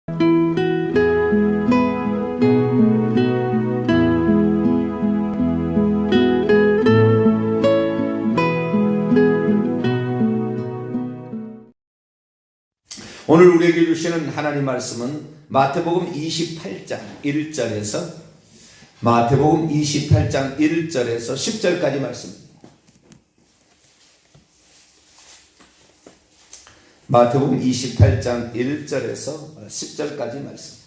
오늘 우리에게 주시는 하나님 말씀은 마태복음 28장 1절에서 마태복음 28장 1절에서 10절까지 말씀입니다. 마태복음 28장 1절에서 10절까지 말씀.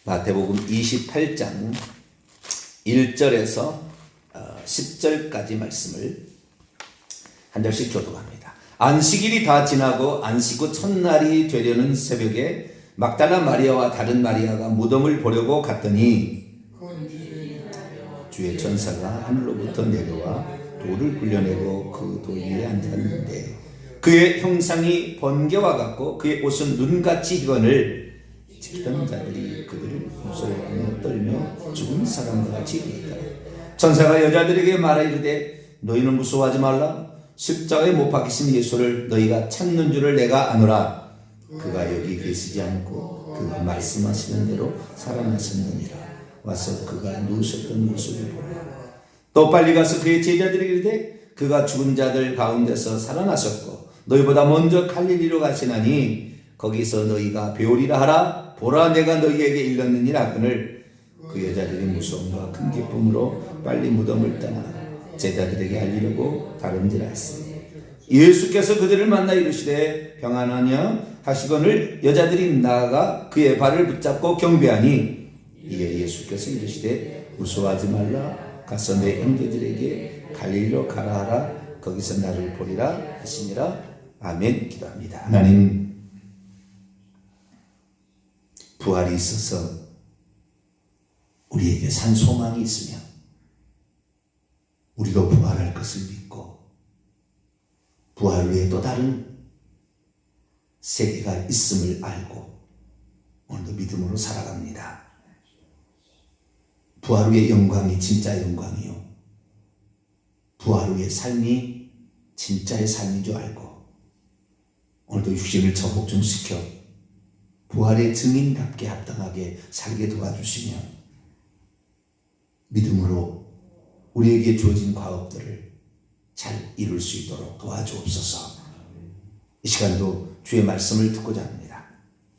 마태복음 28장 1절에서 10절까지 말씀을 한 절씩 교독합니다. 안식일이 다 지나고 안식 후 첫날이 되려는 새벽에 막달라 마리아와 다른 마리아가 무덤을 보려고 갔더니 주의 천사가 하늘로부터 내려와 돌을 굴려내고 그 돌 위에 앉았는데 그의 형상이 번개와 같고 그의 옷은 눈같이 희건을 지키던 자들이 그들을 무서워하며 떨며 죽은 사람과 같이 되었더라. 천사가 여자들에게 말하이르되 너희는 무서워하지 말라. 십자가에 못 박히신 예수를 너희가 찾는 줄을 내가 아노라. 그가 여기 계시지 않고 그가 말씀하시는 대로 살아나셨느니라. 와서 그가 누우셨던 모습을 보라. 또 빨리 가서 그의 제자들에게 이르되 그가 죽은 자들 가운데서 살아나셨고 너희보다 먼저 갈릴리로 가시나니 거기서 너희가 배우리라 하라. 보라, 내가 너희에게 일렀느니라 하거늘 그 여자들이 무서움과 큰 기쁨으로 빨리 무덤을 떠나 제자들에게 알리려고 다름질하 했으니 예수께서 그들을 만나 이르시되 평안하냐 하시거늘 여자들이 나아가 그의 발을 붙잡고 경배하니 이에 예수께서 이르시되 무서워하지 말라. 가서 내 형제들에게 갈릴리로 가라 하라. 거기서 나를 보리라 하시니라. 아멘. 기도합니다. 하나님, 부활이 있어서 우리에게 산 소망이 있으며 우리도 부활할 것을 믿고 부활 외에 또 다른 세계가 있음을 알고 오늘도 믿음으로 살아갑니다. 부활 후의 영광이 진짜 영광이요, 부활 후의 삶이 진짜의 삶인 줄 알고 오늘도 육신을 저복종시켜 부활의 증인답게 합당하게 살게 도와주시며 믿음으로 우리에게 주어진 과업들을 잘 이룰 수 있도록 도와주옵소서. 이 시간도 주의 말씀을 듣고자 합니다.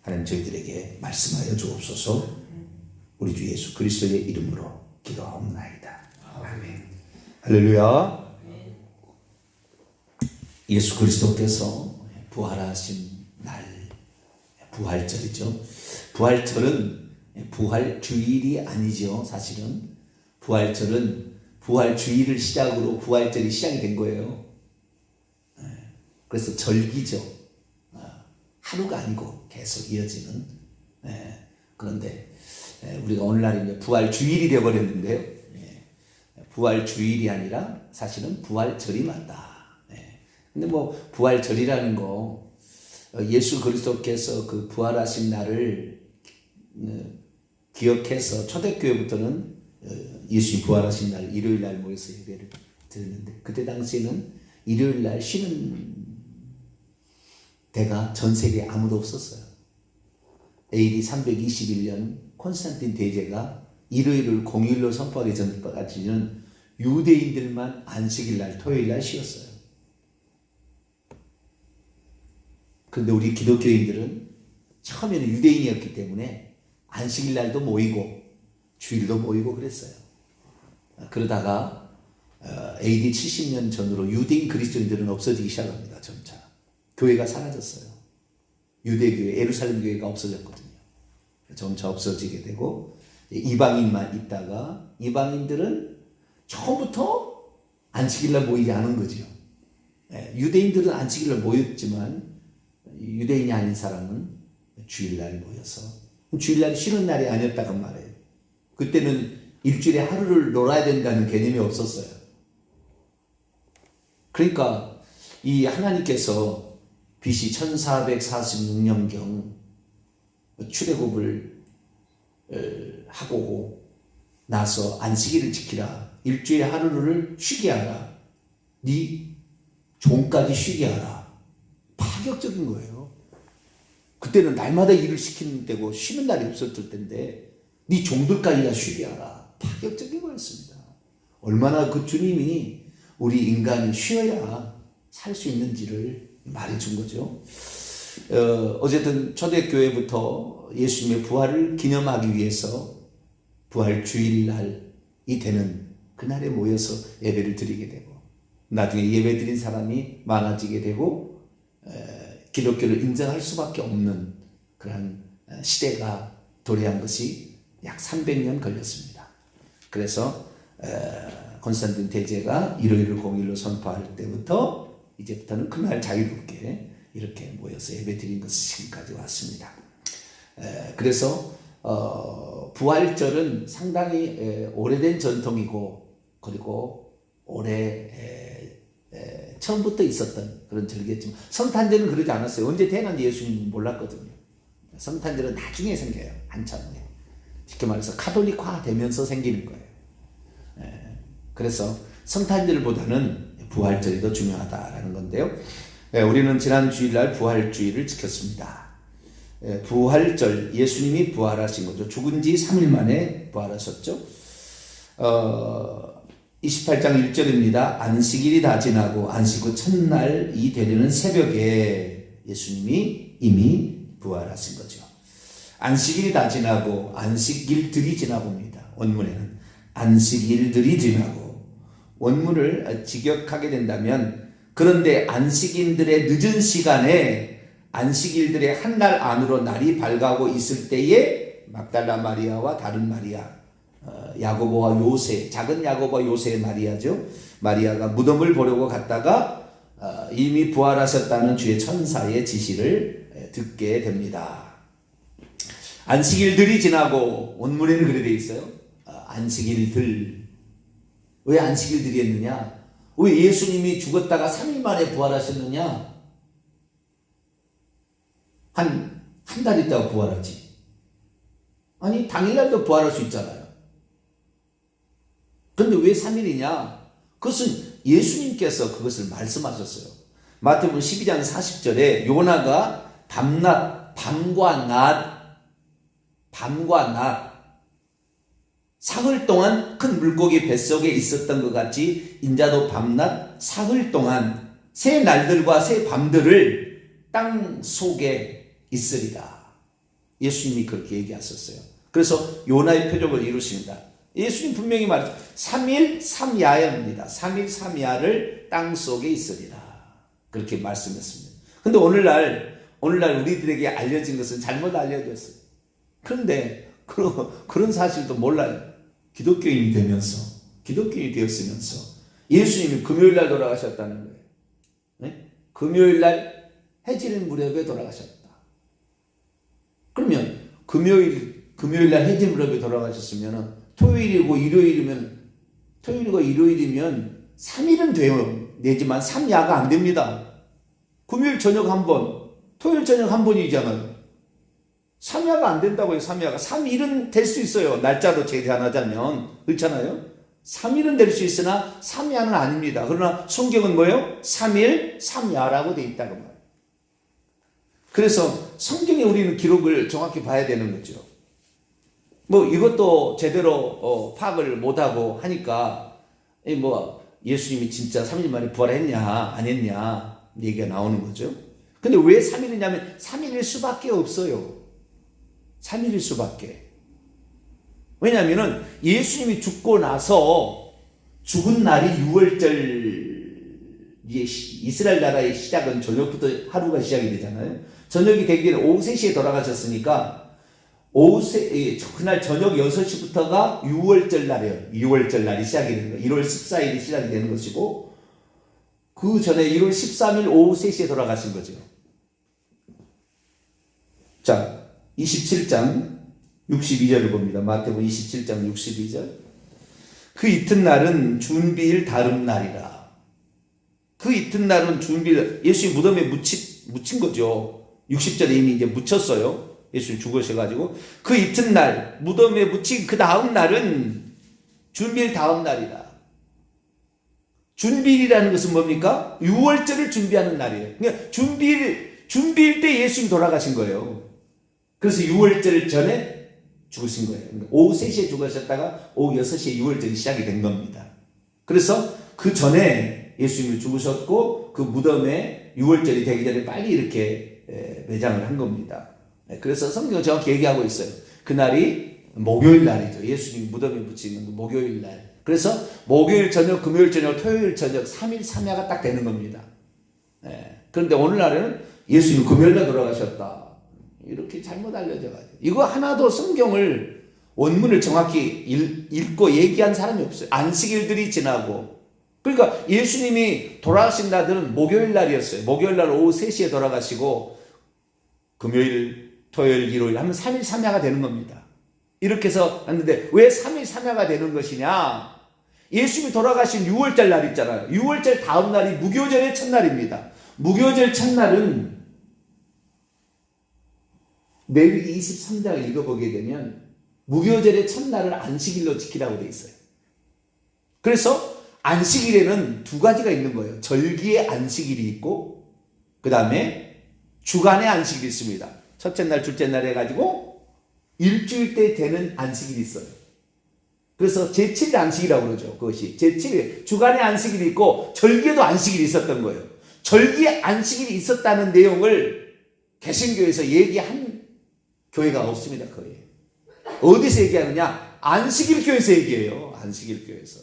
하나님, 저희들에게 말씀하여 주옵소서. 우리 주 예수 그리스도의 이름으로 기도하옵나이다. 아멘. 할렐루야. 예수 그리스도께서 부활하신 날, 부활절이죠. 부활절은 부활주일이 아니죠. 사실은 부활절은 부활주일을 시작으로 부활절이 시작이 된 거예요. 그래서 절기죠. 하루가 아니고 계속 이어지는. 그런데 우리가 오늘날 이제 부활주일이 되어버렸는데요. 부활주일이 아니라 사실은 부활절이 맞다. 근데 뭐 부활절이라는 거, 예수 그리스도께서 그 부활하신 날을 기억해서 초대교회부터는 예수님 부활하신 날 일요일 날 모여서 예배를 드렸는데, 그때 당시에는 일요일 날 쉬는 데가 전 세계에 아무도 없었어요. AD 321년 콘스탄틴 대제가 일요일을 공휴일로 선포하기 전까지는 유대인들만 안식일 날 토요일 날 쉬었어요. 그런데 우리 기독교인들은 처음에는 유대인이었기 때문에 안식일 날도 모이고 주일도 모이고 그랬어요. 그러다가 AD 70년 전으로 유대인 그리스도인들은 없어지기 시작합니다. 점차 교회가 사라졌어요. 유대교회, 예루살렘 교회가 없어졌거든요. 점차 없어지게 되고 이방인만 있다가 이방인들은 처음부터 안식일날 모이지 않은 거죠. 유대인들은 안식일날 모였지만 유대인이 아닌 사람은 주일날 모여서, 주일날이 쉬는 날이 아니었다고 말해요. 그때는 일주일에 하루를 놀아야 된다는 개념이 없었어요. 그러니까 이 하나님께서 BC 1446년경 출애굽을 하고 나서 안식일을 지키라, 일주일에 하루를 쉬게 하라, 네 종까지 쉬게 하라. 파격적인 거예요. 그때는 날마다 일을 시키는 때고 쉬는 날이 없었을 텐데 네 종들까지 다 쉬게 하라. 파격적인 거였습니다. 얼마나 그 주님이 우리 인간이 쉬어야 살 수 있는지를 말해준 거죠. 어쨌든 초대교회부터 예수님의 부활을 기념하기 위해서 부활 주일날이 되는 그날에 모여서 예배를 드리게 되고 나중에 예배 드린 사람이 많아지게 되고 기독교를 인정할 수밖에 없는 그런 시대가 도래한 것이 약 300년 걸렸습니다. 그래서 콘스탄틴 대제가 일요일을 공휴일로 선포할 때부터 이제부터는 그날 자유롭게 이렇게 모여서 예배 드린 것이 지금까지 왔습니다. 그래서 부활절은 상당히 오래된 전통이고 그리고 처음부터 있었던 그런 절기였지만 성탄절은 그러지 않았어요. 언제 태어난 예수님은 몰랐거든요. 성탄절은 나중에 생겨요. 한참 후에. 쉽게 말해서 카톨릭화 되면서 생기는 거예요. 그래서 성탄절보다는 부활절이 더 중요하다라는 건데요. 우리는 지난 주일날 부활주일을 지켰습니다. 부활절, 예수님이 부활하신 거죠. 죽은 지 3일 만에 부활하셨죠. 28장 1절입니다. 안식일이 다 지나고 안식 후 첫날이 되려는 새벽에 예수님이 이미 부활하신 거죠. 안식일이 다 지나고 안식일들이 지나봅니다. 원문에는 안식일들이 지나고 원문을 직역하게 된다면 그런데 안식인들의 늦은 시간에 안식일들의 한 날 안으로 날이 밝아오고 있을 때에 막달라 마리아와 다른 마리아 야고보와 요새, 작은 야고보와 요새의 마리아죠. 마리아가 무덤을 보려고 갔다가 이미 부활하셨다는 주의 천사의 지시를 듣게 됩니다. 안식일들이 지나고 원문에는 그렇게 되어 있어요. 안식일들. 왜 안식일들이 했느냐? 왜 예수님이 죽었다가 3일 만에 부활하셨느냐? 한 달 있다가 부활하지. 아니 당일날도 부활할 수 있잖아요. 그런데 왜 3일이냐? 그것은 예수님께서 그것을 말씀하셨어요. 마태복음 12장 40절에 요나가 밤과 낮 사흘 동안 큰 물고기 뱃속에 있었던 것 같이 인자도 밤낮 사흘 동안 새 날들과 새 밤들을 땅 속에 있으리라. 예수님이 그렇게 얘기하셨어요. 그래서 요나의 표적을 이루십니다. 예수님 분명히 말했죠. 3일 3야입니다. 3일 3야를 땅 속에 있으리라. 그렇게 말씀했습니다. 근데 오늘날 우리들에게 알려진 것은 잘못 알려졌어요. 그런데 그런 사실도 몰라요. 기독교인이 되었으면서 예수님이 금요일날 돌아가셨다는 거예요. 네? 금요일날 해질 무렵에 돌아가셨다. 그러면 금요일날 해질 무렵에 돌아가셨으면 토요일이고 일요일이면 3일은 돼요. 내지만 3야가 안 됩니다. 금요일 저녁 한 번, 토요일 저녁 한 번이잖아요. 3야가 안 된다고요. 3야가 3일은 될 수 있어요. 날짜로 계산하자면 그렇잖아요. 3일은 될 수 있으나 3야는 아닙니다. 그러나 성경은 뭐예요? 3일 3야라고 되어 있다고 말이에요. 그래서 성경에 우리는 기록을 정확히 봐야 되는 거죠. 뭐 이것도 제대로 파악을 못하고 하니까 예수님이 진짜 3일 만에 부활했냐 안 했냐 얘기가 나오는 거죠. 근데 왜 3일이냐면 3일일 수밖에 없어요. 3일일 수밖에. 왜냐하면 예수님이 죽고 나서 죽은 날이 6월절 이스라엘 나라의 시작은 저녁부터 하루가 시작이 되잖아요. 저녁이 되기 전에 오후 3시에 돌아가셨으니까 그날 저녁 6시부터가 6월절 날이에요. 6월절 날이 시작이 되는 거예요. 1월 14일이 시작이 되는 것이고 그 전에 1월 13일 오후 3시에 돌아가신 거죠. 자, 27장 62절을 봅니다. 마태복음 27장 62절. 그 이튿날은 준비일 다름 날이라. 그 이튿날은 준비일, 예수님 무덤에 묻힌 거죠. 60절에 이미 이제 묻혔어요. 예수님 죽으셔가지고. 그 이튿날, 무덤에 묻힌 그 다음 날은 준비일 다음 날이라. 준비일이라는 것은 뭡니까? 유월절을 준비하는 날이에요. 그러니까 준비일 때 예수님이 돌아가신 거예요. 그래서 유월절 전에 죽으신 거예요. 그러니까 오후 3시에 죽으셨다가 오후 6시에 유월절이 시작이 된 겁니다. 그래서 그 전에 예수님이 죽으셨고 그 무덤에 유월절이 되기 전에 빨리 이렇게 매장을 한 겁니다. 그래서 성경은 정확히 얘기하고 있어요. 그날이 목요일 날이죠. 예수님이 무덤에 묻히는 목요일 날. 그래서 목요일 저녁, 금요일 저녁, 토요일 저녁 3일 3야가 딱 되는 겁니다. 그런데 오늘날에는 예수님이 금요일 날 돌아가셨다. 이렇게 잘못 알려져가지고 이거 하나도 성경을 원문을 정확히 읽고 얘기한 사람이 없어요. 안식일들이 지나고 그러니까 예수님이 돌아가신 날들은 목요일 날이었어요. 목요일 날 오후 3시에 돌아가시고 금요일, 토요일, 일요일 하면 3일 3야가 되는 겁니다. 이렇게 해서 했는데 왜 3일 3야가 되는 것이냐? 예수님이 돌아가신 6월절 날 있잖아요. 6월절 다음 날이 무교절의 첫날입니다. 무교절 첫날은 레위기 23장을 읽어보게 되면 무교절의 첫날을 안식일로 지키라고 되어 있어요. 그래서 안식일에는 두 가지가 있는 거예요. 절기의 안식일이 있고 그 다음에 주간의 안식일이 있습니다. 첫째 날, 둘째 날 해가지고 일주일 때 되는 안식일이 있어요. 그래서 제7일 안식이라고 그러죠. 그것이 제7일 주간의 안식일이 있고 절기에도 안식일이 있었던 거예요. 절기에 안식일이 있었다는 내용을 개신교에서 얘기한 교회가 없습니다. 거의. 어디서 얘기하느냐? 안식일 교회에서 얘기해요. 안식일 교회에서.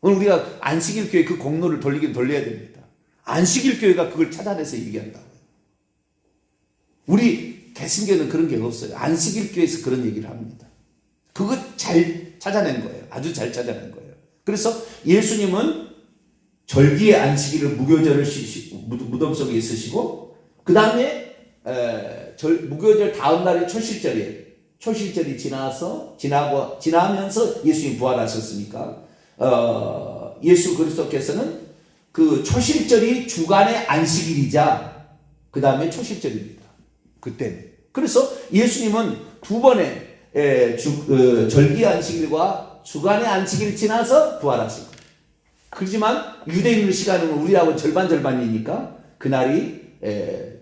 오늘 우리가 안식일 교회 그 공로를 돌리긴 돌려야 됩니다. 안식일 교회가 그걸 찾아내서 얘기한다고요. 우리 개신교는 그런 게 없어요. 안식일 교회에서 그런 얘기를 합니다. 그거 잘 찾아낸 거예요. 아주 잘 찾아낸 거예요. 그래서 예수님은 절기의 안식일을 무교절을 무덤 속에 있으시고 그 다음에 무교절 다음 날이 초실절이에요. 초실절이 지나면서 예수님이 부활하셨으니까 예수 그리스도께서는 그 초실절이 주간의 안식일이자 그 다음에 초실절입니다. 그때는. 그래서 예수님은 두 번의 절기 안식일과 주간의 안식일이 지나서 부활하신 거예요. 그렇지만 유대인의 시간은 우리하고 절반이니까 그날이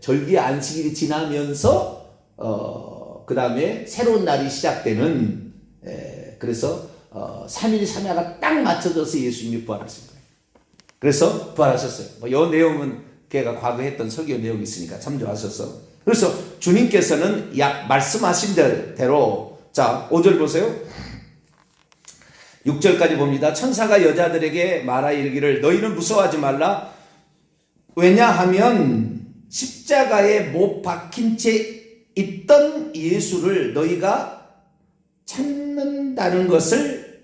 절기 안식일이 지나면서 그 다음에 새로운 날이 시작되는 그래서 3일 3야가 딱 맞춰져서 예수님이 부활하신 거예요. 그래서 부활하셨어요. 이 내용은 걔가 과거에 했던 설교 내용이 있으니까 참조하셔서 그래서 주님께서는 말씀하신 대로 자 5절 보세요. 6절까지 봅니다. 천사가 여자들에게 말하 이르기를 너희는 무서워하지 말라. 왜냐하면 십자가에 못 박힌 채 있던 예수를 너희가 찾는다는 것을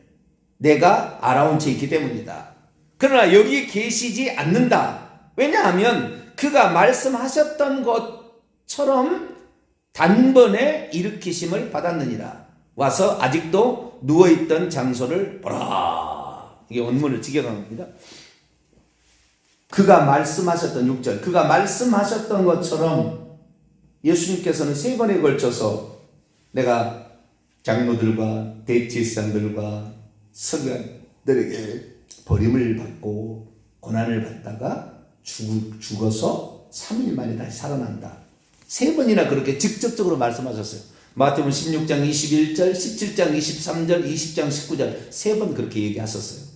내가 알아온 채 있기 때문이다. 그러나 여기 계시지 않는다. 왜냐하면 그가 말씀하셨던 것처럼 단번에 일으키심을 받았느니라. 와서 아직도 누워있던 장소를 보라. 이게 원문을 직역한 겁니다. 그가 말씀하셨던 6절. 그가 말씀하셨던 것처럼 예수님께서는 3번에 걸쳐서 내가 장로들과 대제사장들과 서기관들에게 버림을 받고 고난을 받다가 죽어서 3일 만에 다시 살아난다. 3번이나 그렇게 직접적으로 말씀하셨어요. 마태복음 16장 21절, 17장 23절, 20장 19절 3번 그렇게 얘기하셨어요.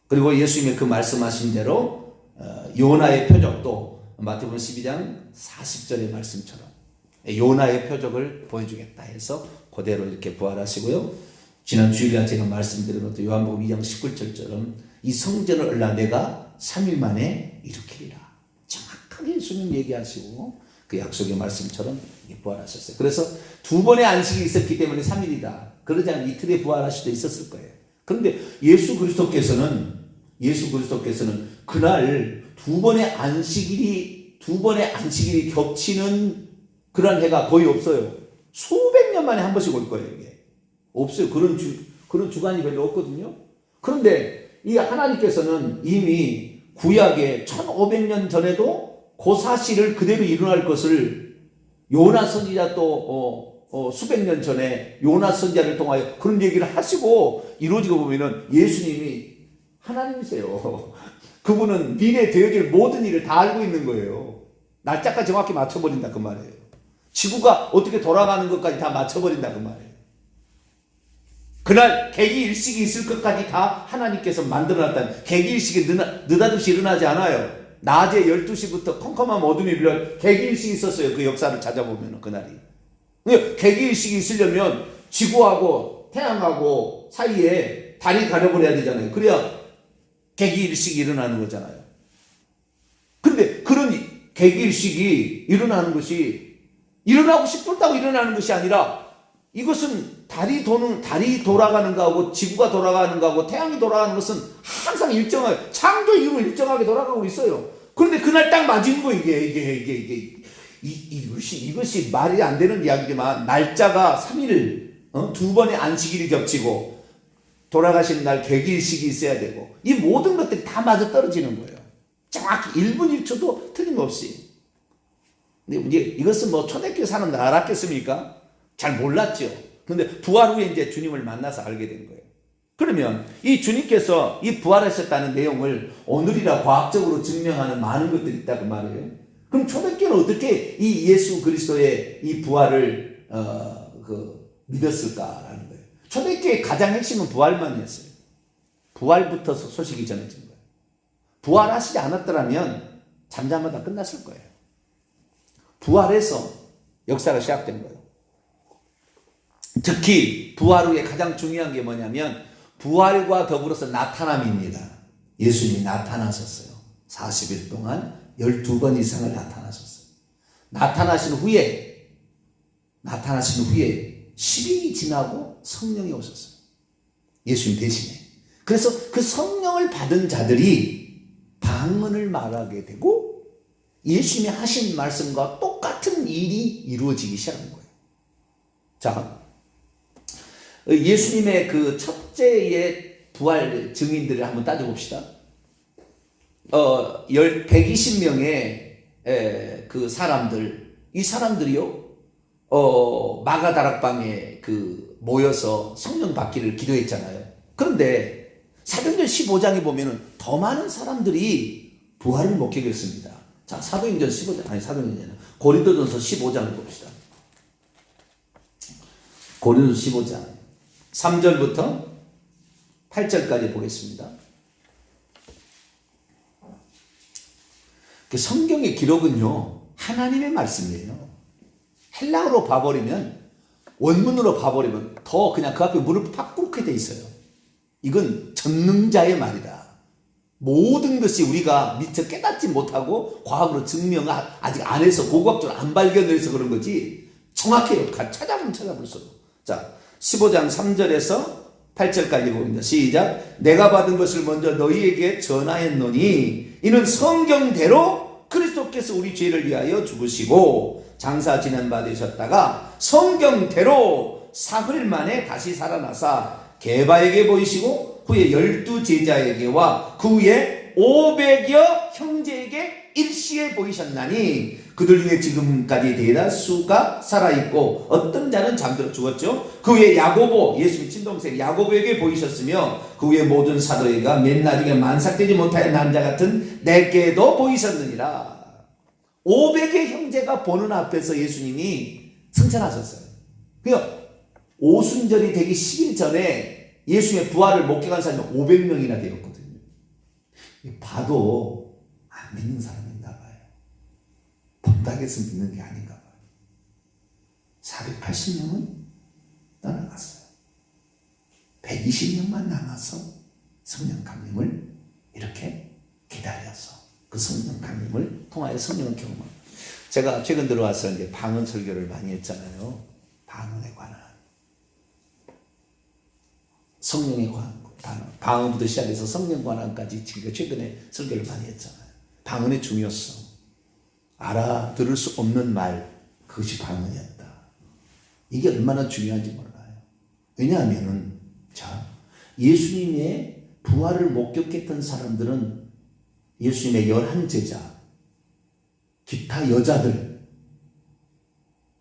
그리고 예수님의 그 말씀하신 대로 요나의 표적도 마태복음 12장 40절의 말씀처럼 요나의 표적을 보여주겠다 해서 그대로 이렇게 부활하시고요. 지난 주일날 제가 말씀드린 또 요한복음 2장 19절처럼 이 성전을 얼라 내가 3일 만에 일으키리라. 정확하게 예수님 얘기하시고 그 약속의 말씀처럼 부활하셨어요. 그래서 2번의 안식이 있었기 때문에 3일이다. 그러지 않으면 이틀에 부활할 수도 있었을 거예요. 그런데 예수 그리스도께서는 그날 2번의 안식일이 겹치는 그런 해가 거의 없어요. 수백 년 만에 한 번씩 올 거예요. 이게 없어요. 그런 주간이 별로 없거든요. 그런데 이 하나님께서는 이미 구약에 1500년 전에도 그 사실을 그대로 일어날 것을 요나 선지자 또 수백 년 전에 요나 선지자를 통하여 그런 얘기를 하시고 이루어지고 보면은 예수님이 하나님이세요. 그분은 미래에 되어질 모든 일을 다 알고 있는 거예요. 날짜까지 정확히 맞춰버린다 그 말이에요. 지구가 어떻게 돌아가는 것까지 다 맞춰버린다 그 말이에요. 그날 개기일식이 있을 것까지 다 하나님께서 만들어놨다는. 개기일식이 느닷없이 일어나지 않아요. 낮에 12시부터 컴컴한 어둠이 빌려 개기일식이 있었어요. 그 역사를 찾아보면 그날이. 개기일식이 있으려면 지구하고 태양하고 사이에 달이 가려버려야 되잖아요. 그래야 개기일식이 일어나는 거잖아요. 그런데 그런 개기일식이 일어나는 것이 일어나고 싶었다고 일어나는 것이 아니라 이것은 달이 돌아가는 거하고 지구가 돌아가는 거하고 태양이 돌아가는 것은 항상 일정하게 창조 이후로 일정하게 돌아가고 있어요. 그런데 그날 딱 맞은 거 이것이 말이 안 되는 이야기지만 날짜가 3일 두 번의 안식일이 겹치고 돌아가시는 날 개기일식이 있어야 되고 이 모든 것들이 다 맞아 떨어지는 거예요. 정확히 1분 1초도 틀림없이. 근데 이제 이것은 뭐 초대교회 사람들 알았겠습니까? 잘 몰랐죠. 근데 부활 후에 이제 주님을 만나서 알게 된 거예요. 그러면 이 주님께서 이 부활하셨다는 내용을 오늘이라 과학적으로 증명하는 많은 것들이 있다 그 말이에요. 그럼 초대교회는 어떻게 이 예수 그리스도의 이 부활을 믿었을까라는 거예요. 초대교회의 가장 핵심은 부활만이었어요. 부활부터 소식이 전해진 거예요. 부활하시지 않았더라면 잠잠하다 끝났을 거예요. 부활해서 역사가 시작된 거예요. 특히 부활 후에 가장 중요한 게 뭐냐면 부활과 더불어서 나타남입니다. 예수님이 나타나셨어요. 40일 동안 12번 이상을 나타나셨어요. 나타나신 후에 10일이 지나고 성령이 오셨어요. 예수님 대신에. 그래서 그 성령을 받은 자들이 방언을 말하게 되고 예수님이 하신 말씀과 똑같은 일이 이루어지기 시작한 거예요. 자, 예수님의 그 첫째의 부활 증인들을 한번 따져봅시다. 120명의 그 사람들, 이 사람들이요, 마가다락방에 모여서 성령 받기를 기도했잖아요. 그런데 사도행전 15장에 보면은 더 많은 사람들이 부활을 목격했습니다. 자, 사도행전 15장, 고린도전서 15장을 봅시다. 고린도전서 15장. 3절부터 8절까지 보겠습니다. 성경의 기록은요, 하나님의 말씀이에요. 헬라어로 봐버리면, 원문으로 봐버리면 더 그냥 그 앞에 무릎 팍 꿇게 돼 있어요. 이건 전능자의 말이다. 모든 것이 우리가 미처 깨닫지 못하고 과학으로 증명을 아직 안 해서 고고학적으로 안 발견해서 그런 거지 정확해요. 찾아보면 찾아볼수록. 자, 15장 3절에서 8절까지 봅니다. 시작. 내가 받은 것을 먼저 너희에게 전하였노니 이는 성경대로 그리스도께서 우리 죄를 위하여 죽으시고 장사 지낸 바 되셨다가 성경대로 사흘 만에 다시 살아나사 게바에게 보이시고 후에 12 제자에게와 그 후에 500여 형제에게 일시에 보이셨나니 그들 중에 지금까지 대다수가 살아있고 어떤 자는 잠들어 죽었죠. 그 후에 야고보, 예수님 친동생 야고보에게 보이셨으며 그 후에 모든 사도에게 맨 나중에 만삭되지 못하여 남자 같은 내게도 보이셨느니라. 500의 형제가 보는 앞에서 예수님이 승천하셨어요. 그러니까 오순절이 되기 10일 전에 예수님의 부활을 목격한 사람이 500명이나 되었거든요. 봐도 안 믿는 사람인가 봐요. 본다겠어 믿는 게 아닌가 봐요. 480명은 떠나갔어요. 120명만 남아서 성령 강림을 이렇게 기다려서 그 성령 강림을 통하여 성령을 경험합니다. 제가 최근 들어와서 이제 방언 설교를 많이 했잖아요. 방언에 관한. 성령에 관한 방언부터 시작해서 성령 관한까지 지금 최근에 설교를 많이 했잖아요. 방언의 중요성, 알아들을 수 없는 말, 그것이 방언이었다. 이게 얼마나 중요한지 몰라요. 왜냐하면은 자, 예수님의 부활을 목격했던 사람들은 예수님의 11제자, 기타 여자들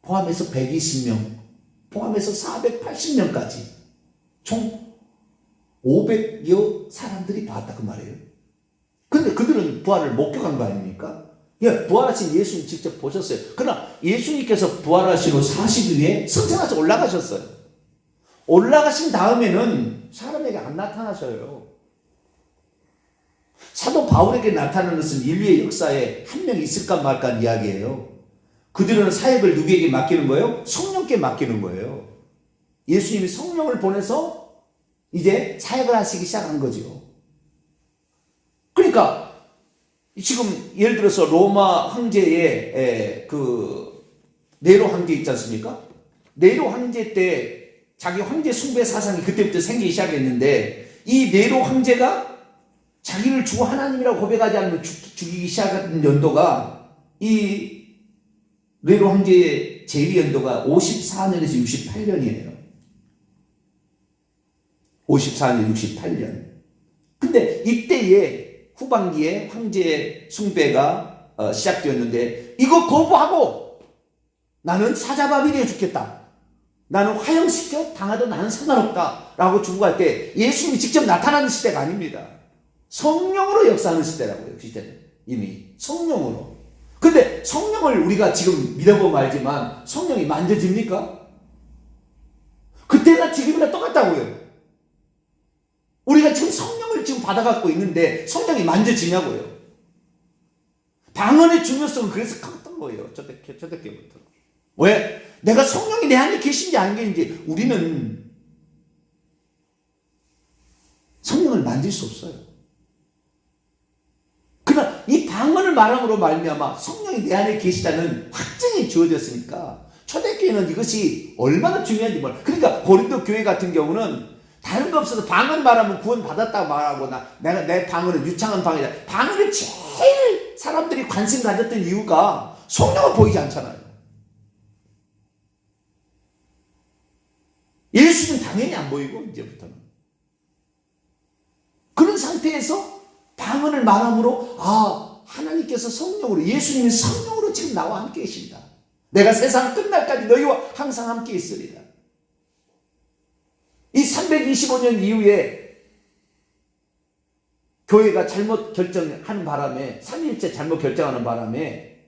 포함해서 120명, 포함해서 480명까지 총 500여 사람들이 봤다 그 말이에요. 근데 그들은 부활을 목격한 거 아닙니까? 예, 부활하신 예수님 직접 보셨어요. 그러나 예수님께서 부활하신 후 40일 후에 승천하셔 올라가셨어요. 올라가신 다음에는 사람에게 안 나타나셔요. 사도 바울에게 나타나는 것은 인류의 역사에 한 명 있을까 말까 이야기예요. 그들은 사역을 누구에게 맡기는 거예요? 성령께 맡기는 거예요. 예수님이 성령을 보내서 이제 사역을 하시기 시작한 거죠. 그러니까 지금 예를 들어서 로마 황제의 그 네로 황제 있지 않습니까? 네로 황제 때 자기 황제 숭배 사상이 그때부터 생기기 시작했는데 이 네로 황제가 자기를 주 하나님이라고 고백하지 않으면 죽이기 시작한 연도가 이 네로 황제의 재위 연도가 54년에서 68년이에요. 54년, 68년. 근데 이때에 후반기에 황제의 숭배가 시작되었는데 이거 거부하고 나는 사자바비리에 죽겠다. 나는 화형시켜 당하도 나는 상관없다. 라고 주고할 때 예수님이 직접 나타나는 시대가 아닙니다. 성령으로 역사하는 시대라고요. 그 시대는 이미 성령으로. 근데 성령을 우리가 지금 믿어보면 알지만 성령이 만져집니까? 그때나 지금이나 똑같다고요. 우리가 지금 성령을 지금 받아갖고 있는데 성령이 만져지냐고요. 방언의 중요성은 그래서 컸던 거예요. 초대교부터. 왜? 내가 성령이 내 안에 계신지 안 계신지 우리는 성령을 만질 수 없어요. 그러나 이 방언을 말함으로 말미암아 성령이 내 안에 계시다는 확증이 주어졌으니까 초대교회는 이것이 얼마나 중요한지 몰라요. 그러니까 고린도 교회 같은 경우는 다른 거 없어서 방언 말하면 구원 받았다고 말하고 내가 내 방언은 유창한 방언이다. 방언을 제일 사람들이 관심 가졌던 이유가 성령은 보이지 않잖아요. 예수는 당연히 안 보이고 이제부터는 그런 상태에서 방언을 말함으로 하나님께서 성령으로 예수님이 성령으로 지금 나와 함께 계신다. 내가 세상 끝날까지 너희와 항상 함께 있으리라. 이 325년 이후에 교회가 잘못 결정하는 바람에 삼위일체 잘못 결정하는 바람에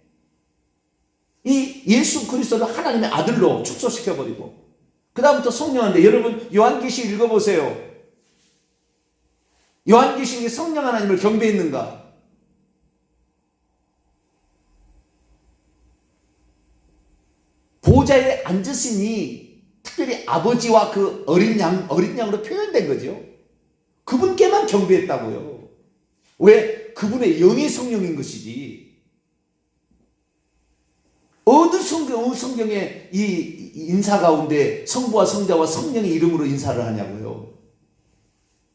이 예수 그리스도를 하나님의 아들로 축소시켜버리고 그 다음부터 성령한테 여러분 요한계시록 읽어보세요. 요한계시록에 성령 하나님을 경배했는가? 보좌에 앉으시니 특별히 아버지와 그 어린 양으로 표현된 거죠. 그분께만 경배했다고요. 왜? 그분의 영이 성령인 것이지. 어느 성경에 이 인사 가운데 성부와 성자와 성령의 이름으로 인사를 하냐고요.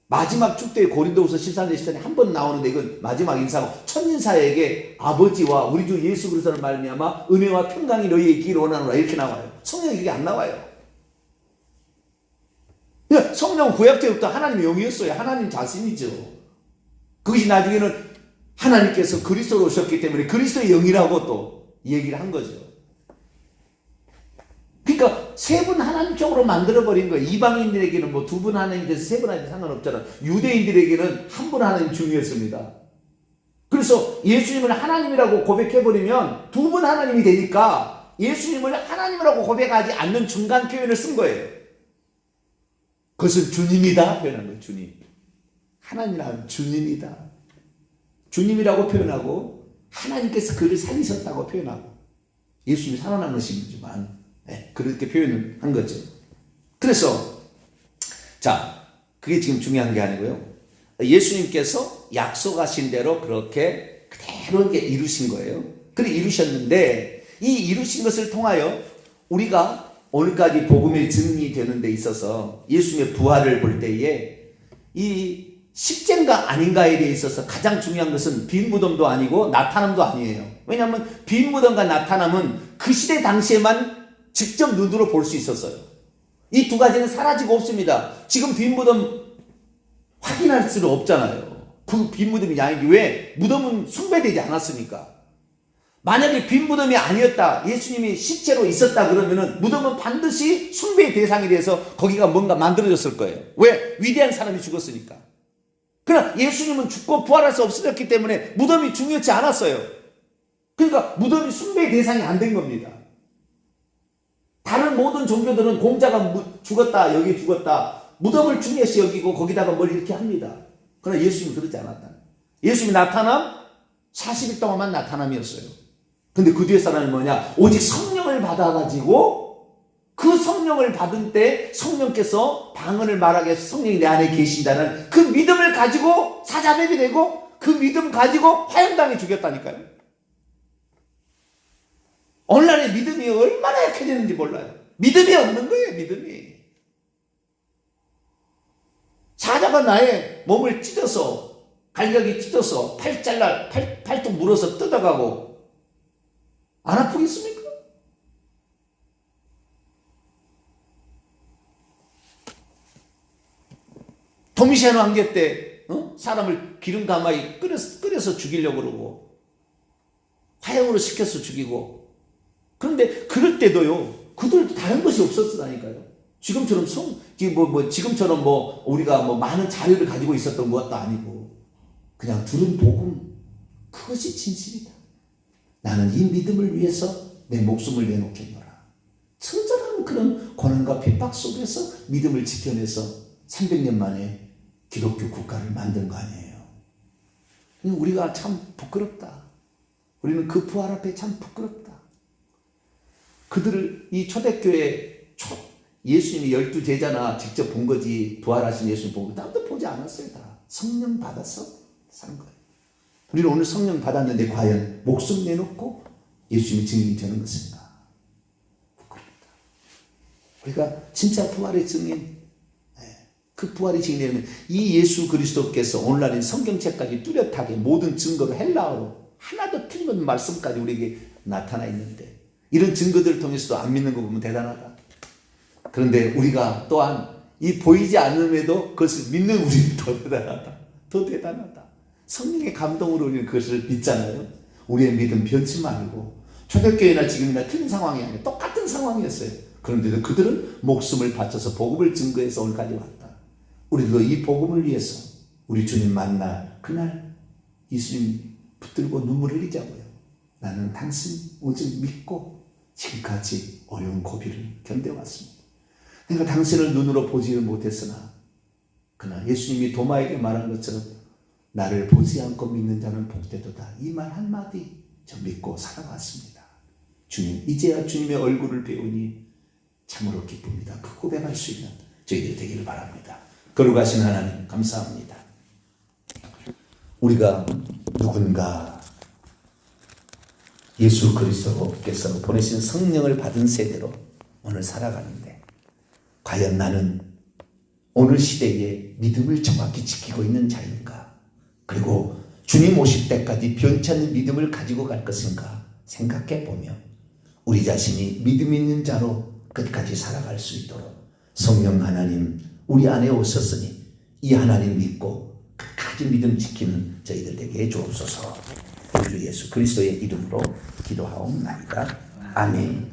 마지막 축도의 고린도후서 13장 14절에 한 번 나오는데 이건 마지막 인사고 첫인사에게 아버지와 우리 주 예수 그리스도를 말미암아 은혜와 평강이 너희에게 있기를 원하노라 이렇게 나와요. 성령이 그게 안 나와요. 성령 구약 때부터 하나님의 영이었어요. 하나님 자신이죠. 그것이 나중에는 하나님께서 그리스도로 오셨기 때문에 그리스도의 영이라고 또 얘기를 한 거죠. 그러니까 세 분 하나님 쪽으로 만들어버린 거예요. 이방인들에게는 뭐 두 분 하나님 돼서 세 분 하나님 상관없잖아. 유대인들에게는 한 분 하나님 중요했습니다. 그래서 예수님을 하나님이라고 고백해버리면 두 분 하나님이 되니까 예수님을 하나님이라고 고백하지 않는 중간 표현을 쓴 거예요. 그것은 주님이다 표현한 거예요. 주님. 하나님이란 주님이다. 주님이라고 표현하고 하나님께서 그를 살리셨다고 표현하고 예수님이 살아남으신 거지만 그렇게 표현을 한 거죠. 그래서 자 그게 지금 중요한 게 아니고요. 예수님께서 약속하신 대로 그렇게 그대로 이루신 거예요. 그래 이루셨는데 이 이루신 것을 통하여 우리가 오늘까지 복음이 증리되는 데 있어서 예수님의 부활을 볼 때에 이 십자가 아닌가에 대해 있어서 가장 중요한 것은 빈 무덤도 아니고 나타남도 아니에요. 왜냐하면 빈 무덤과 나타남은 그 시대 당시에만 직접 눈으로 볼 수 있었어요. 이 두 가지는 사라지고 없습니다. 지금 빈 무덤 확인할 수는 없잖아요. 그 빈 무덤이 아닌지 왜? 무덤은 숭배되지 않았으니까. 만약에 빈 무덤이 아니었다, 예수님이 실제로 있었다 그러면은 무덤은 반드시 숭배의 대상이 돼서 거기가 뭔가 만들어졌을 거예요. 왜? 위대한 사람이 죽었으니까. 그러나 예수님은 죽고 부활해서 없어졌기 때문에 무덤이 중요치 않았어요. 그러니까 무덤이 숭배의 대상이 안 된 겁니다. 다른 모든 종교들은 공자가 죽었다, 여기 죽었다, 무덤을 중요시 여기고 거기다가 뭘 이렇게 합니다. 그러나 예수님은 그러지 않았다. 예수님이 나타남 40일 동안만 나타남이었어요. 근데 그 뒤에 사람은 뭐냐? 오직 성령을 받아가지고 그 성령을 받은 때 성령께서 방언을 말하게 해서 성령이 내 안에 계신다는 그 믿음을 가지고 사자맵이 되고 그 믿음 가지고 화형당해 죽였다니까요. 오늘날의 믿음이 얼마나 약해졌는지 몰라요. 믿음이 없는 거예요, 믿음이. 사자가 나의 몸을 찢어서, 갈력이 찢어서 팔뚝 물어서 뜯어가고 안 아프겠습니까? 도미시안 왕제 때 사람을 기름 가마에 끓여서 죽이려고 그러고 화형으로 시켜서 죽이고, 그런데 그럴 때도요, 그들도 다른 것이 없었다니까요. 지금처럼 지금처럼 우리가 많은 자료를 가지고 있었던 것도 아니고 그냥 들은 복음, 그것이 진실이다. 나는 이 믿음을 위해서 내 목숨을 내놓겠노라. 처절한 그런 고난과 핍박 속에서 믿음을 지켜내서 300년 만에 기독교 국가를 만든 거 아니에요. 우리가 참 부끄럽다. 우리는 그 부활 앞에 참 부끄럽다. 그들을 이 초대교회 예수님이 12제자나 직접 본 거지, 부활하신 예수님 보고 딴데 보지 않았어요. 다 성령 받아서 산 거예요. 우리는 오늘 성령 받았는데 과연 목숨 내놓고 예수님이 증인이 되는 것인가? 부끄럽다. 우리가 진짜 부활의 증인, 그 부활의 증인이라면 이 예수 그리스도께서 오늘날인 성경책까지 뚜렷하게 모든 증거로 헬라어로 하나도 틀림없는 말씀까지 우리에게 나타나 있는데, 이런 증거들을 통해서도 안 믿는 거 보면 대단하다. 그런데 우리가 또한 이 보이지 않음에도 그것을 믿는 우리는 더 대단하다. 더 대단하다. 성령의 감동으로 우리는 그것을 믿잖아요. 우리의 믿음 변치 말고, 초대교회나 지금이나 틀린 상황이 아니라 똑같은 상황이었어요. 그런데도 그들은 목숨을 바쳐서 복음을 증거해서 오늘까지 왔다. 우리도 이 복음을 위해서 우리 주님 만날 그날 예수님 붙들고 눈물 흘리자고요. 나는 당신 오직 믿고 지금까지 어려운 고비를 견뎌왔습니다. 내가 당신을 눈으로 보지를 못했으나 그러나 예수님이 도마에게 말한 것처럼 나를 보지 않고 믿는 자는 복되도다. 이 말 한마디 저 믿고 살아왔습니다. 주님, 이제야 주님의 얼굴을 배우니 참으로 기쁩니다. 그 고백할 수 있는 저희들 되기를 바랍니다. 거룩하신 하나님 감사합니다. 우리가 누군가 예수 그리스도께서 보내신 성령을 받은 세대로 오늘 살아가는데, 과연 나는 오늘 시대에 믿음을 정확히 지키고 있는 자인가? 그리고 주님 오실 때까지 변치 않는 믿음을 가지고 갈 것인가 생각해 보며 우리 자신이 믿음 있는 자로 끝까지 살아갈 수 있도록 성령 하나님 우리 안에 오셨으니 이 하나님 믿고 끝까지 믿음 지키는 저희들 되게 해주옵소서. 우리 주 예수 그리스도의 이름으로 기도하옵나이다. 아멘.